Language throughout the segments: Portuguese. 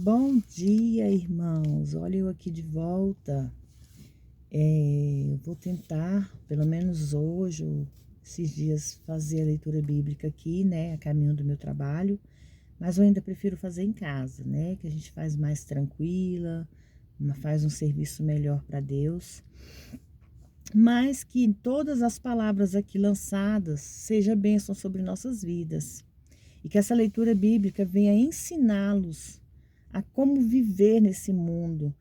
Bom dia, irmãos. Olha eu aqui de volta. Eu vou tentar, pelo menos hoje, ou esses dias, fazer a leitura bíblica aqui, né, a caminho do meu trabalho. Mas eu ainda prefiro fazer em casa, né, que a gente faz mais tranquila, faz um serviço melhor para Deus. Mas que todas as palavras aqui lançadas seja bênção sobre nossas vidas. E que essa leitura bíblica venha ensiná-los a como viver nesse mundo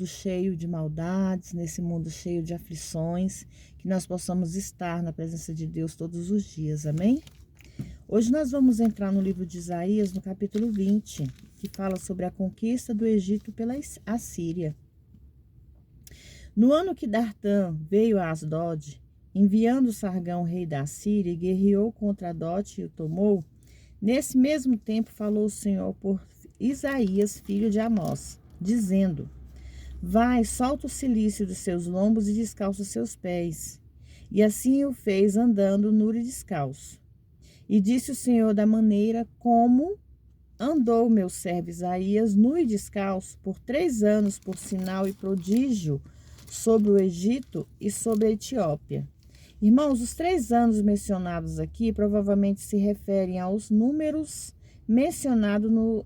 cheio de maldades, nesse mundo cheio de aflições, que nós possamos estar na presença de Deus todos os dias, amém? Hoje nós vamos entrar no livro de Isaías, no capítulo 20, que fala sobre a conquista do Egito pela Assíria. No ano que Dartã veio a Asdod, enviando Sargão, rei da Assíria, e guerreou contra Adote e o tomou, nesse mesmo tempo falou o Senhor por Isaías, filho de Amós, dizendo: Vai, solta o cilício dos seus lombos e descalça os seus pés. E assim o fez, andando nu e descalço. E disse o Senhor: da maneira como andou meu servo Isaías, nu e descalço, por 3 anos, por sinal e prodígio sobre o Egito e sobre a Etiópia. Irmãos, os 3 anos mencionados aqui provavelmente se referem aos números mencionados no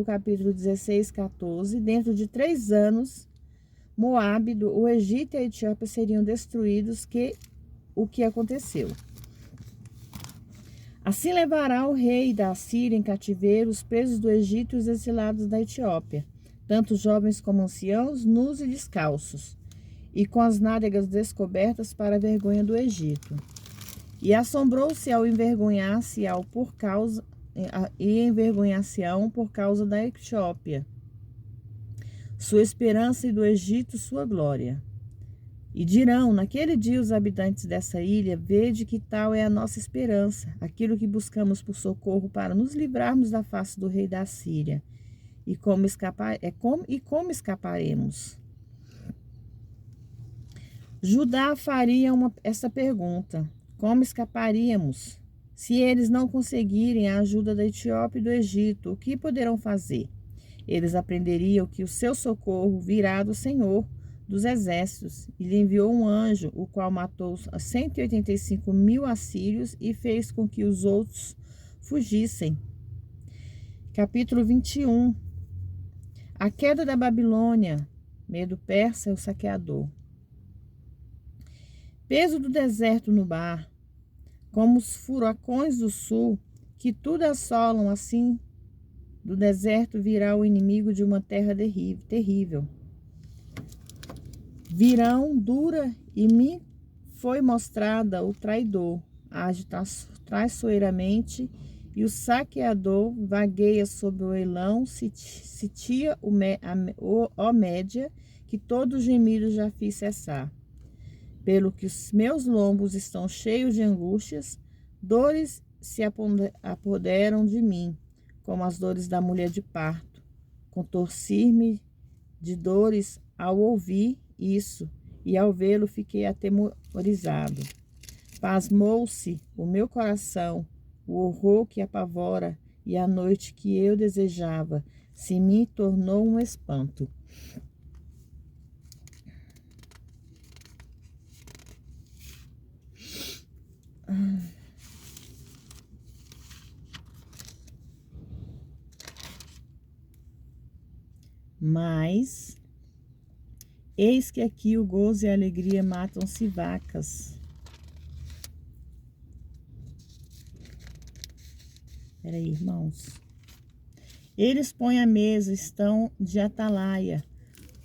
capítulo 16, 14. Dentro de 3 anos, Moabe, o Egito e a Etiópia seriam destruídos, o que aconteceu. Assim levará o rei da Assíria em cativeiro os presos do Egito e os exilados da Etiópia, tanto jovens como anciãos, nus e descalços, e com as nádegas descobertas para a vergonha do Egito. E assombrou-se ao envergonhar-se-ão por causa da Etiópia, sua esperança, e do Egito sua glória. E dirão, naquele dia, os habitantes dessa ilha: vede que tal é a nossa esperança, aquilo que buscamos por socorro para nos livrarmos da face do rei da Síria. E como escaparemos? Judá faria essa pergunta: como escaparíamos? Se eles não conseguirem a ajuda da Etiópia e do Egito, o que poderão fazer? Eles aprenderiam que o seu socorro virá do Senhor dos exércitos, e lhe enviou um anjo, o qual matou 185.000 assírios e fez com que os outros fugissem. Capítulo 21. A queda da Babilônia, Medo Persa, o saqueador. Peso do deserto no mar, como os furacões do sul, que tudo assolam, assim do deserto virá o inimigo de uma terra terrível. Virão dura, e me foi mostrada o traidor, age traiçoeiramente, e o saqueador vagueia sobre o elão, sitia ó Média, que todo gemido já fiz cessar. Pelo que os meus lombos estão cheios de angústias, dores se apoderam de mim, como as dores da mulher de parto. Contorci-me de dores ao ouvir isso, e ao vê-lo fiquei atemorizado. Pasmou-se o meu coração, o horror que apavora, e a noite que eu desejava se me tornou um espanto. Mas eis que aqui o gozo e a alegria matam-se vacas. Peraí, irmãos. Eles põem a mesa, estão de atalaia.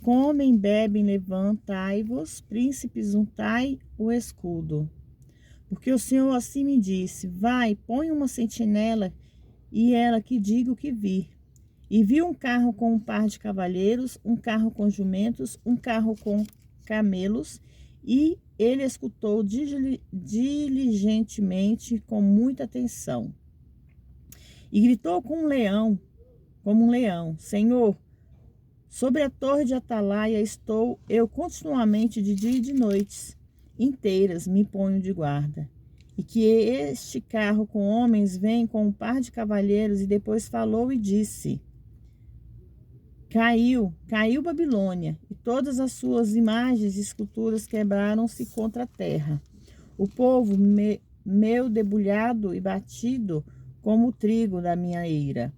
Comem, bebem, levantai-vos, príncipes, untai o escudo. Porque o Senhor assim me disse: vai, põe uma sentinela, e ela que diga o que vi. E vi um carro com um par de cavaleiros, um carro com jumentos, um carro com camelos, e ele escutou diligentemente, com muita atenção. E gritou como um leão: Senhor, sobre a torre de atalaia estou eu continuamente, de dia e de noites inteiras me ponho de guarda. E que este carro com homens vem com um par de cavaleiros. E depois falou e disse: Caiu Babilônia, e todas as suas imagens e esculturas quebraram-se contra a terra. O povo meu debulhado e batido como o trigo da minha ira.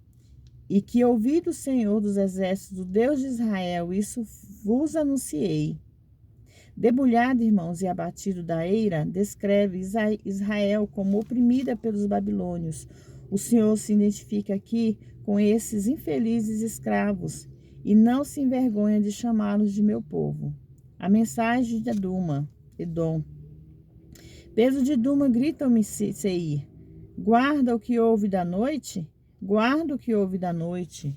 E que ouvi do Senhor dos Exércitos, do Deus de Israel, isso vos anunciei. Debulhado, irmãos, e abatido da eira, descreve Israel como oprimida pelos babilônios. O Senhor se identifica aqui com esses infelizes escravos e não se envergonha de chamá-los de meu povo. A mensagem de Edom. Peso de Duma, grita-me Seir. Guarda o que houve da noite? Guarda o que houve da noite.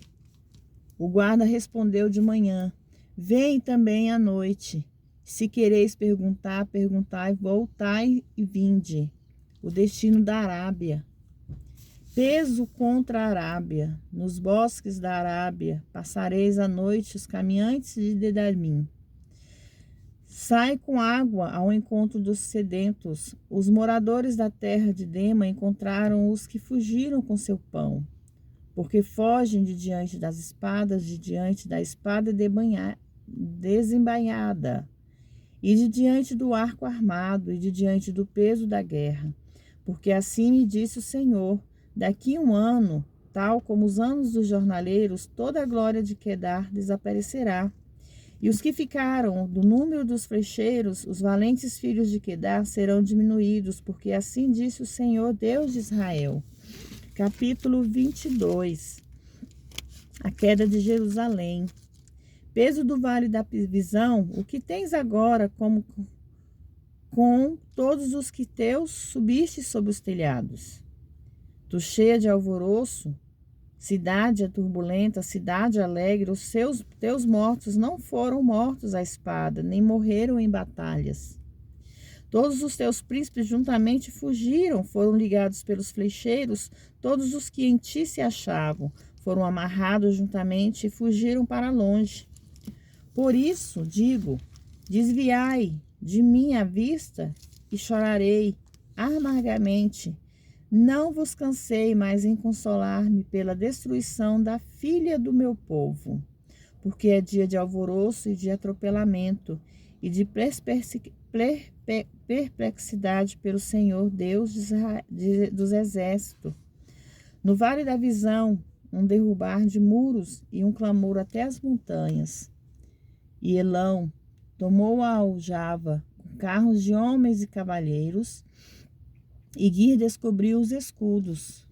O guarda respondeu de manhã. Vem também à noite. Se quereis perguntar, perguntai, voltai e vinde. O destino da Arábia. Peso contra a Arábia. Nos bosques da Arábia passareis a noite os caminhantes de Dedamim. Sai com água ao encontro dos sedentos. Os moradores da terra de Dema encontraram os que fugiram com seu pão. Porque fogem de diante das espadas, de diante da espada desembainhada, e de diante do arco armado, e de diante do peso da guerra. Porque assim me disse o Senhor, daqui um ano, tal como os anos dos jornaleiros, toda a glória de Quedar desaparecerá. E os que ficaram do número dos flecheiros, os valentes filhos de Quedar, serão diminuídos, porque assim disse o Senhor, Deus de Israel. Capítulo 22. A queda de Jerusalém. Peso do vale da visão, o que tens agora como com todos os que teus subiste sobre os telhados? Tu cheia de alvoroço, cidade turbulenta, cidade alegre, teus mortos não foram mortos à espada, nem morreram em batalhas. Todos os teus príncipes juntamente fugiram, foram ligados pelos flecheiros, todos os que em ti se achavam, foram amarrados juntamente e fugiram para longe. Por isso, digo, desviai de mim a vista e chorarei amargamente. Não vos cansei mais em consolar-me pela destruição da filha do meu povo, porque é dia de alvoroço e de atropelamento e de perplexidade pelo Senhor Deus dos exércitos. No vale da visão, um derrubar de muros e um clamor até as montanhas. E Elão tomou a aljava com carros de homens e cavalheiros, e Guir descobriu os escudos.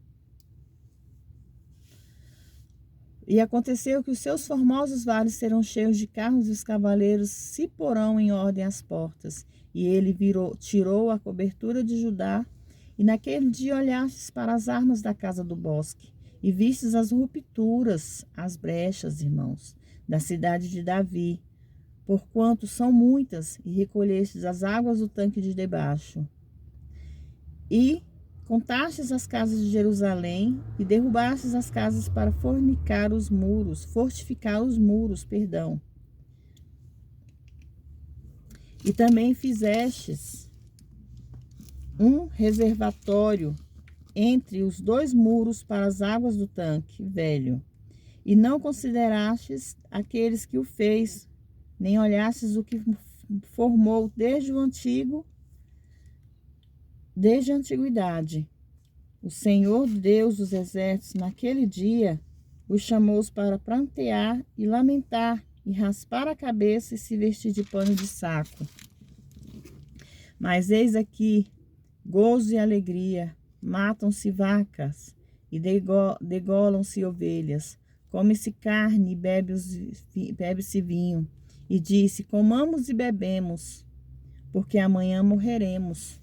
E aconteceu que os seus formosos vales serão cheios de carros, e os cavaleiros se porão em ordem às portas. E ele tirou a cobertura de Judá, e naquele dia olhastes para as armas da casa do bosque, e vistes as rupturas, as brechas, irmãos, da cidade de Davi, porquanto são muitas, e recolhestes as águas do tanque de debaixo. E contastes as casas de Jerusalém e derrubastes as casas para fortificar os muros. E também fizestes um reservatório entre os dois muros para as águas do tanque velho. E não considerastes aqueles que o fez, nem olhastes o que formou desde a antiguidade. O Senhor Deus dos exércitos, naquele dia, os chamou para prantear e lamentar, e raspar a cabeça e se vestir de pano de saco. Mas eis aqui, gozo e alegria, matam-se vacas e degolam-se ovelhas, come-se carne e bebe-se vinho. E disse, comamos e bebemos, porque amanhã morreremos.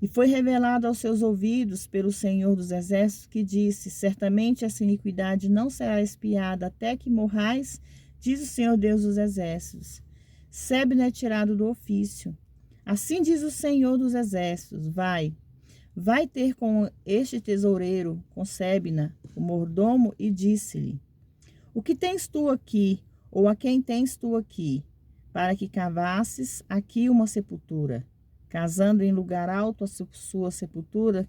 E foi revelado aos seus ouvidos pelo Senhor dos Exércitos, que disse, certamente essa iniquidade não será expiada até que morrais, diz o Senhor Deus dos Exércitos. Sebna é tirado do ofício. Assim diz o Senhor dos Exércitos, vai ter com este tesoureiro, com Sebna, o mordomo, e disse-lhe, o que tens tu aqui, ou a quem tens tu aqui, para que cavasses aqui uma sepultura? Casando em lugar alto a sua sepultura,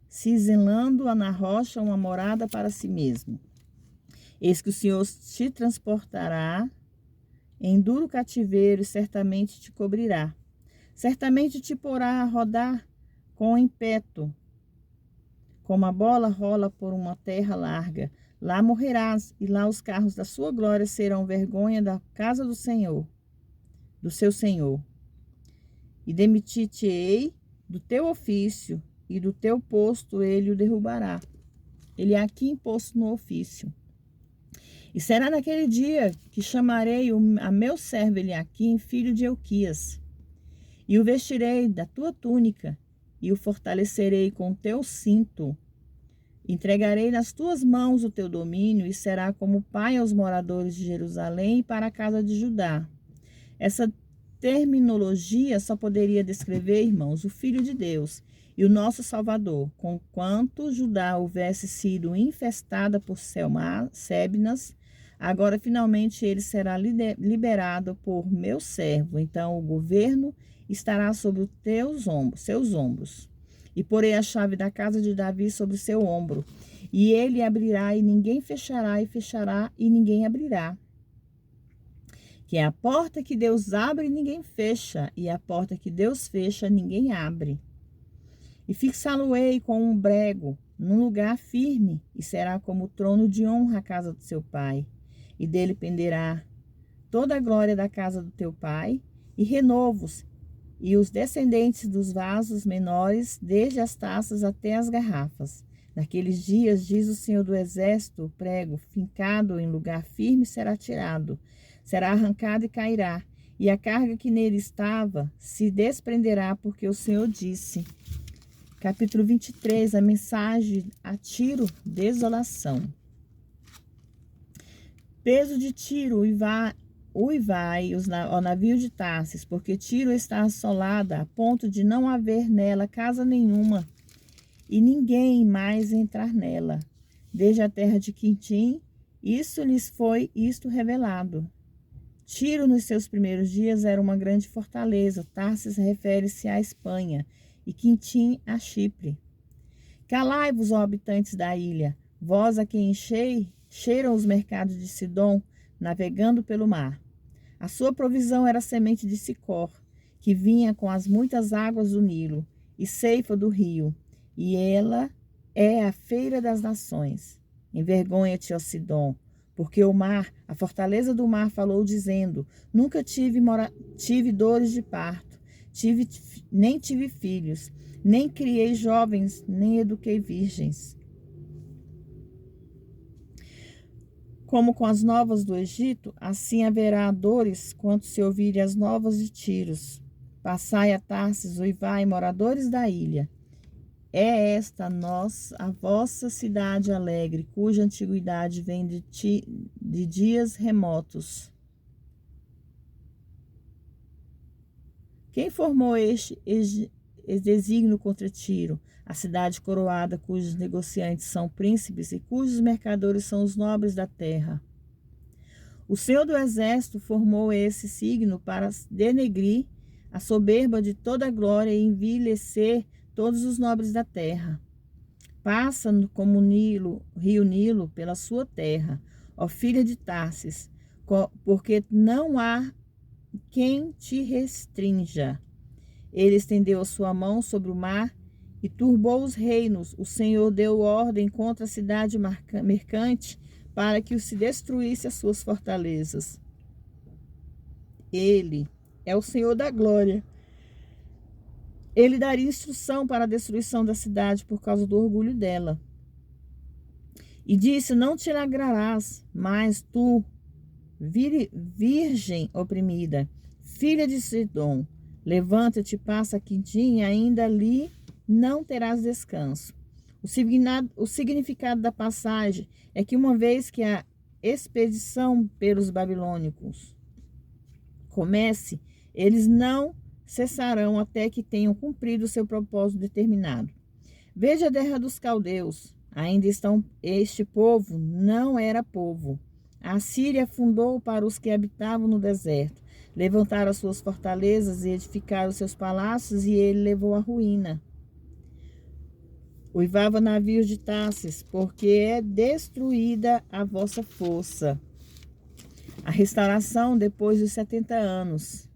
ciselando-a na rocha uma morada para si mesmo. Eis que o Senhor te transportará em duro cativeiro e certamente te cobrirá. Certamente te porá a rodar com ímpeto, como a bola rola por uma terra larga. Lá morrerás, e lá os carros da sua glória serão vergonha da casa do Senhor, do seu Senhor. E demitir-te-ei do teu ofício, e do teu posto ele o derrubará. Ele é aqui imposto no ofício. E será naquele dia que chamarei a meu servo Eliaquim, filho de Euquias, e o vestirei da tua túnica, e o fortalecerei com o teu cinto. Entregarei nas tuas mãos o teu domínio, e será como pai aos moradores de Jerusalém e para a casa de Judá. Essa terminologia só poderia descrever, irmãos, o Filho de Deus e o nosso Salvador, conquanto Judá houvesse sido infestada por Sebnas, agora finalmente ele será liberado por meu servo. Então o governo estará sobre os seus ombros. E porei a chave da casa de Davi sobre o seu ombro. E ele abrirá e ninguém fechará, e fechará e ninguém abrirá. Que é a porta que Deus abre, ninguém fecha, e a porta que Deus fecha, ninguém abre. E fixá-lo-ei com um brego, num lugar firme, e será como o trono de honra a casa do seu pai. E dele penderá toda a glória da casa do teu pai, e renovos, e os descendentes dos vasos menores, desde as taças até as garrafas. Naqueles dias, diz o Senhor do Exército, o prego, fincado em lugar firme, será tirado, será arrancado e cairá, e a carga que nele estava se desprenderá, porque o Senhor disse. Capítulo 23, a mensagem a Tiro, desolação. Peso de Tiro, uivai ao navio de Tarsis, porque Tiro está assolada a ponto de não haver nela casa nenhuma, e ninguém mais entrar nela. Desde a terra de Quintim, lhes foi revelado. Tiro, nos seus primeiros dias, era uma grande fortaleza. Tarsis refere-se à Espanha, e Quintim a Chipre. Calai-vos, ó habitantes da ilha, vós a quem cheiram os mercados de Sidom, navegando pelo mar. A sua provisão era semente de Sicor, que vinha com as muitas águas do Nilo, e ceifa do rio, e ela é a feira das nações. Envergonha-te, ó Sidom, porque o mar, a fortaleza do mar, falou dizendo: nunca tive dores de parto, nem tive filhos, nem criei jovens, nem eduquei virgens. Como com as novas do Egito, assim haverá dores quando se ouvirem as novas de Tiros. Passai a Tarsis, uivai, moradores da ilha. É esta a vossa cidade alegre, cuja antiguidade vem de dias remotos. Quem formou este desígnio contra Tiro? A cidade coroada, cujos negociantes são príncipes e cujos mercadores são os nobres da terra. O Senhor do Exército formou esse signo para denegrir a soberba de toda a glória e envilecer todos os nobres da terra. Passa como rio Nilo pela sua terra, ó filha de Tarsis, porque não há quem te restrinja. Ele estendeu a sua mão sobre o mar e turbou os reinos. O Senhor deu ordem contra a cidade mercante para que se destruísse as suas fortalezas. Ele é o Senhor da glória. Ele daria instrução para a destruição da cidade por causa do orgulho dela. E disse: não te alegrarás, mas tu, virgem oprimida, filha de Sidom, levanta-te, passa a Quintim, e ainda ali não terás descanso. O significado da passagem é que uma vez que a expedição pelos babilônicos comece, eles não cessarão até que tenham cumprido o seu propósito determinado. Veja a terra dos caldeus. Ainda este povo não era povo. A Síria fundou para os que habitavam no deserto. Levantaram as suas fortalezas e edificaram seus palácios, e ele levou à ruína. Uivava navios de Tarsis, porque é destruída a vossa força. A restauração depois dos 70 anos.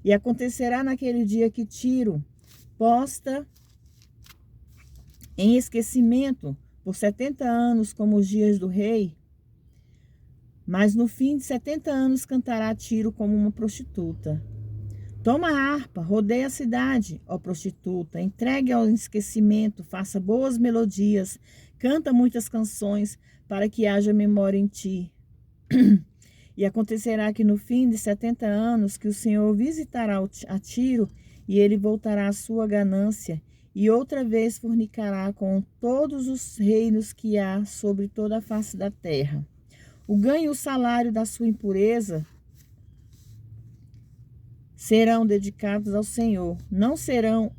E acontecerá naquele dia que Tiro, posta em esquecimento por 70 anos, como os dias do rei, mas no fim de 70 anos cantará Tiro como uma prostituta. Toma a harpa, rodeia a cidade, ó prostituta, entregue ao esquecimento, faça boas melodias, canta muitas canções, para que haja memória em ti. E acontecerá que no fim de 70 anos que o Senhor visitará a Tiro, e ele voltará à sua ganância, e outra vez fornicará com todos os reinos que há sobre toda a face da terra. O ganho e o salário da sua impureza serão dedicados ao Senhor, não serão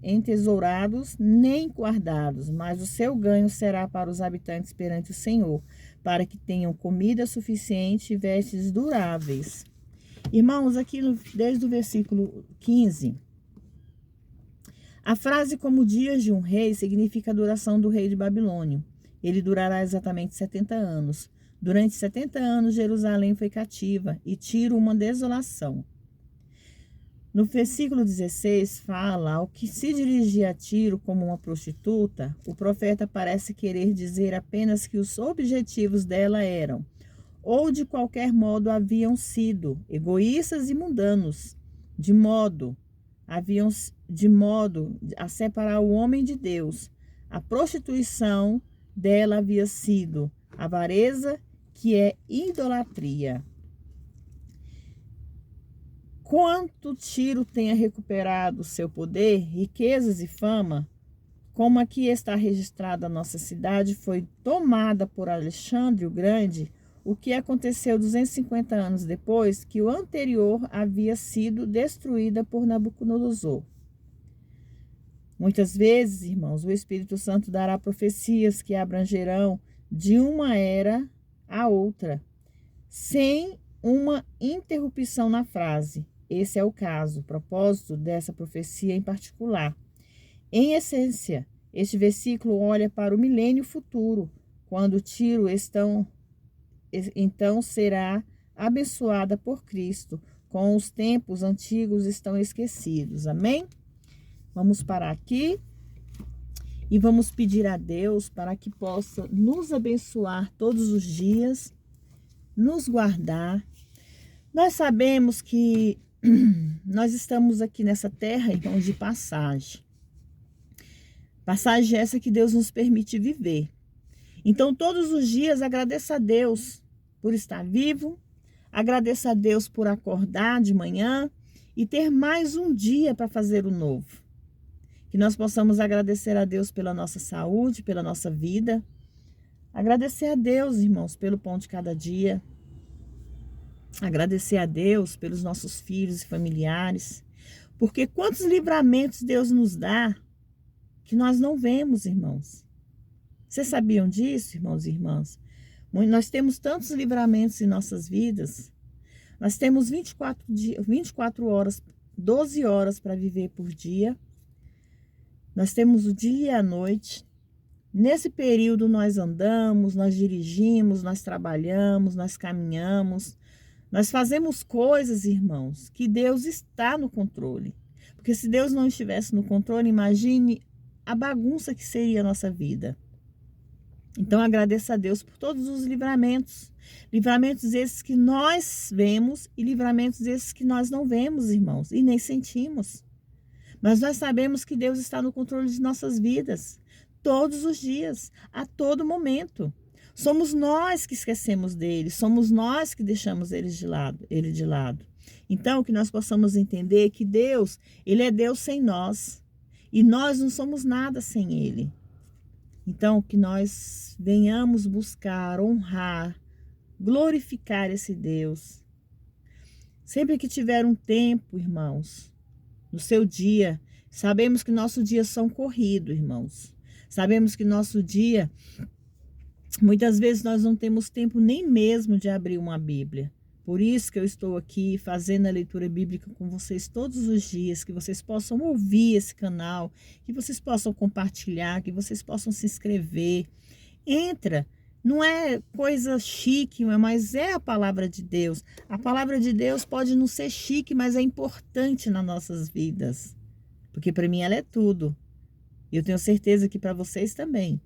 entesourados nem guardados, mas o seu ganho será para os habitantes perante o Senhor, para que tenham comida suficiente e vestes duráveis. Irmãos, aqui desde o versículo 15, a frase como dias de um rei significa a duração do rei de Babilônia. Ele durará exatamente 70 anos. Durante 70 anos, Jerusalém foi cativa e Tiro uma desolação. No versículo 16 fala, ao que se dirigia a Tiro como uma prostituta, o profeta parece querer dizer apenas que os objetivos dela eram, ou de qualquer modo haviam sido, egoístas e mundanos, de modo a separar o homem de Deus. A prostituição dela havia sido avareza, que é idolatria. Quanto Tiro tenha recuperado seu poder, riquezas e fama, como aqui está registrada a nossa cidade, foi tomada por Alexandre o Grande, o que aconteceu 250 anos depois que o anterior havia sido destruída por Nabucodonosor. Muitas vezes, irmãos, o Espírito Santo dará profecias que abrangerão de uma era a outra, sem uma interrupção na frase. Esse é o caso, o propósito dessa profecia em particular. Em essência, este versículo olha para o milênio futuro, quando Tiro então será abençoada por Cristo, com os tempos antigos estão esquecidos. Amém? Vamos parar aqui e vamos pedir a Deus para que possa nos abençoar todos os dias, nos guardar. Nós sabemos que nós estamos aqui nessa terra, irmãos, de passagem. Passagem essa que Deus nos permite viver. Então, todos os dias, agradeça a Deus por estar vivo, agradeça a Deus por acordar de manhã e ter mais um dia para fazer o novo. Que nós possamos agradecer a Deus pela nossa saúde, pela nossa vida. Agradecer a Deus, irmãos, pelo pão de cada dia. Agradecer a Deus pelos nossos filhos e familiares. Porque quantos livramentos Deus nos dá que nós não vemos, irmãos. Vocês sabiam disso, irmãos e irmãs? Nós temos tantos livramentos em nossas vidas. Nós temos 24 horas, 12 horas para viver por dia. Nós temos o dia e a noite. Nesse período nós andamos, nós dirigimos, nós trabalhamos, nós caminhamos. Nós fazemos coisas, irmãos, que Deus está no controle. Porque se Deus não estivesse no controle, imagine a bagunça que seria a nossa vida. Então agradeça a Deus por todos os livramentos. Livramentos esses que nós vemos e livramentos esses que nós não vemos, irmãos, e nem sentimos. Mas nós sabemos que Deus está no controle de nossas vidas, todos os dias, a todo momento. Somos nós que esquecemos dele, somos nós que deixamos ele de lado. Então, que nós possamos entender que Deus, ele é Deus sem nós, e nós não somos nada sem ele. Então, que nós venhamos buscar, honrar, glorificar esse Deus. Sempre que tiver um tempo, irmãos, no seu dia, sabemos que nossos dias são corridos, irmãos. Sabemos que nosso dia, muitas vezes nós não temos tempo nem mesmo de abrir uma Bíblia, Por isso que eu estou aqui fazendo a leitura bíblica com vocês todos os dias, que vocês possam ouvir esse canal, que vocês possam compartilhar, que vocês possam se inscrever. Entra, não é coisa chique, mas é a palavra de Deus. A palavra de Deus pode não ser chique, mas é importante nas nossas vidas, porque para mim ela é tudo. E eu tenho certeza que para vocês também.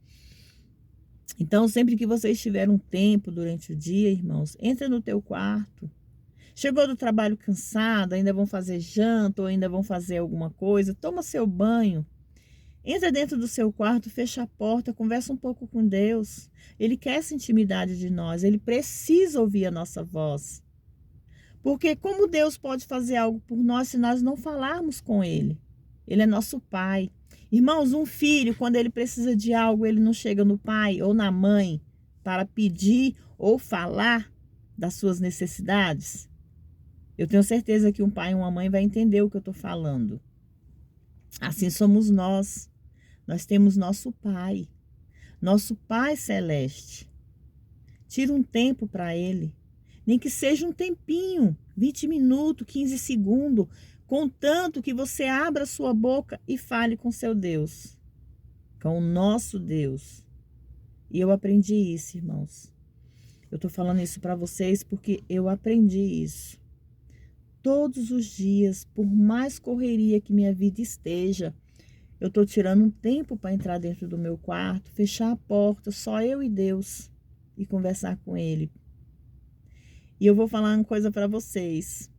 Então, sempre que vocês tiverem um tempo durante o dia, irmãos, entra no teu quarto. Chegou do trabalho cansado, ainda vão fazer janta ou ainda vão fazer alguma coisa, toma seu banho. Entra dentro do seu quarto, fecha a porta, conversa um pouco com Deus. Ele quer essa intimidade de nós, ele precisa ouvir a nossa voz. Porque como Deus pode fazer algo por nós se nós não falarmos com ele? Ele é nosso pai. Irmãos, um filho, quando ele precisa de algo, ele não chega no pai ou na mãe para pedir ou falar das suas necessidades. Eu tenho certeza que um pai e uma mãe vai entender o que eu estou falando. Assim somos nós. Nós temos nosso pai celeste. Tira um tempo para ele, nem que seja um tempinho, 20 minutos, 15 segundos, contanto que você abra sua boca e fale com seu Deus, com o nosso Deus. E eu aprendi isso, irmãos. Eu estou falando isso para vocês porque eu aprendi isso. Todos os dias, por mais correria que minha vida esteja, eu estou tirando um tempo para entrar dentro do meu quarto, fechar a porta, só eu e Deus, e conversar com Ele. E eu vou falar uma coisa para vocês.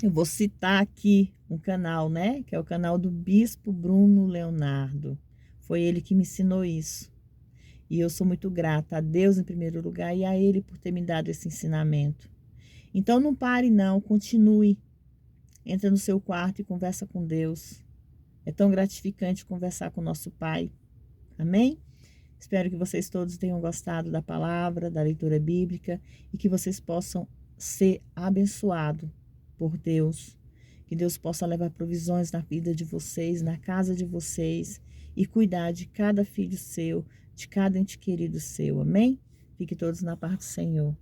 Eu vou citar aqui um canal, né? Que é o canal do Bispo Bruno Leonardo. Foi ele que me ensinou isso. E eu sou muito grata a Deus em primeiro lugar e a Ele por ter me dado esse ensinamento. Então não pare não, continue. Entra no seu quarto e conversa com Deus. É tão gratificante conversar com o nosso Pai. Amém? Espero que vocês todos tenham gostado da palavra, da leitura bíblica e que vocês possam ser abençoados por Deus. Que Deus possa levar provisões na vida de vocês, na casa de vocês e cuidar de cada filho seu, de cada ente querido seu. Amém? Fiquem todos na paz do Senhor.